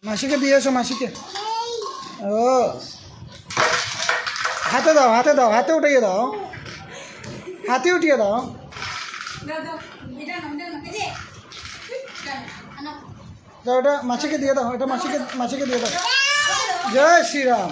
মাসিকে দিয়ে এসো মাসিকে। ও হাতে দাও, হাতে দাও, হাতে উঠিয়ে দাও, হাতে উঠিয়ে দাও। যাও, ওটা মাসিকে দিয়ে দাও, এটা মাসিকে মাসিকে দিয়ে দাও। জয় শ্রীরাম।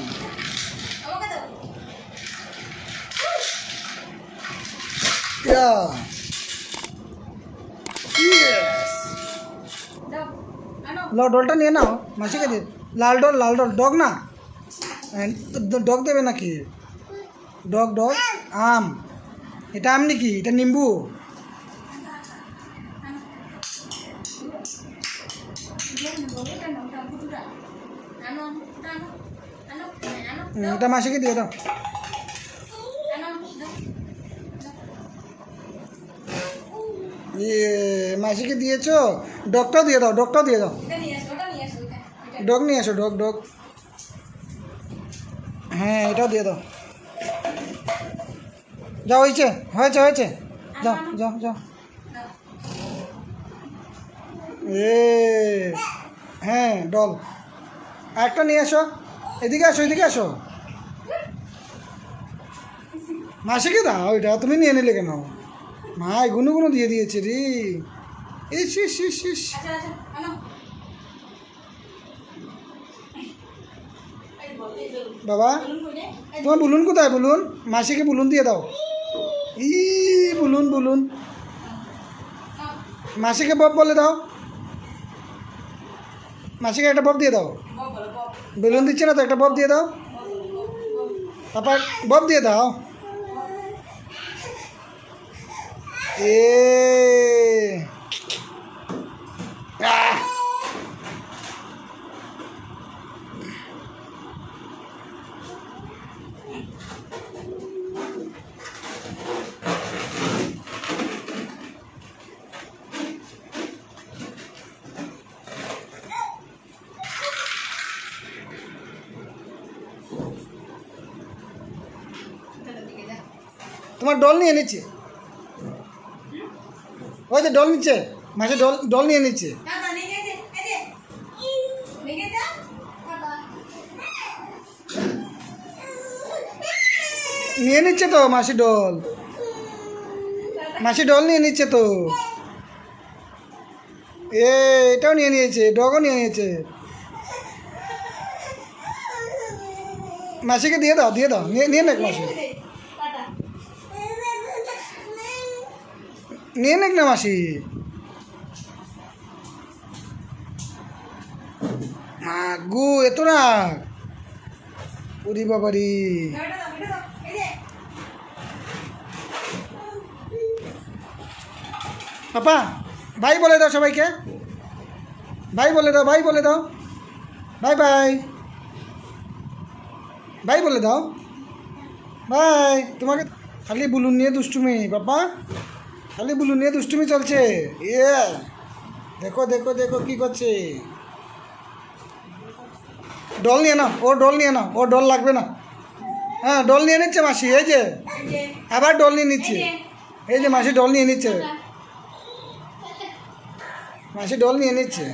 লো ডলটা নিয়ে নাও, মাসিকে দিয়ে। লাল ডল, লাল ডল, ডগ না, ডগ দেবে নাকি? ডগ ডগ আম, এটা আম নাকি? এটা নিম্বু। এটা মাসিকে দিয়ে দাও। মাসিকে দিয়েছো, ডগটাও দিয়ে দাও, ডগটাও দিয়ে দাও। ডগ নিয়ে আসো, ডগ ডগ। হ্যাঁ এটাও দিয়ে দাও। যাও, হয়েছে হয়েছে হয়েছে, যাও যাও যাও। হ্যাঁ ডল, আরেকটা নিয়ে আসো। এদিকে আসো, এদিকে আসো। মাসিকে দাও ওইটা, তুমি নিয়ে নিলে কেন? মা এগুলো গুলো দিয়ে দিয়েছে রে। ইস ইস ইস ইস। বাবা তোমার বুলুন কোথায়? বুলুন, মাসিকে বুলুন দিয়ে দাও। ই বুলুন বুলুন, মাসিকে বব বলে দাও। মাসিকে একটা বব দিয়ে দাও। বেলুন দিচ্ছে না তো, একটা বব দিয়ে দাও। তারপর বব দিয়ে দাও। আহ! তোমার ডল নিয়ে নিচ্ছে, ওই যে ডল নিচ্ছে, মাসে ডল ডল নিয়ে নিচ্ছে। নিয়ে নিচ্ছে তো মাসি ডল, মাসি ডল নিয়ে নিচ্ছে তো। এটাও নিয়ে নিয়েছে, ডগও নিয়ে নিয়েছে। মাসিকে দিয়ে দাও, দিয়ে দাও, নিয়ে নিয়ে নেক মাসি, নিয়ে নেক না মাসি। গু এত না, ওরে বাবারি। পাপা ভাই বলে দাও সবাইকে, ভাই বলে দাও, ভাই বলে দাও, বাই বাই, ভাই বলে দাও, বাই। তোমাকে খালি বুলুন নিয়ে দুষ্টুমি বাবা, খালি বুলুন নিয়ে দুষ্টুমি চলছে। দেখো দেখো দেখো কি করছে। ডল নিয়ে নাও, ও ডল নিয়ে নাও, ও ডল লাগবে না। হ্যাঁ ডল নিয়ে নিচ্ছে মাসি, এই যে আবার ডল নিয়ে নিচ্ছে, এই যে মাসি ডল নিয়ে নিচ্ছে, মাসি ডল নিয়ে নিচ্ছে।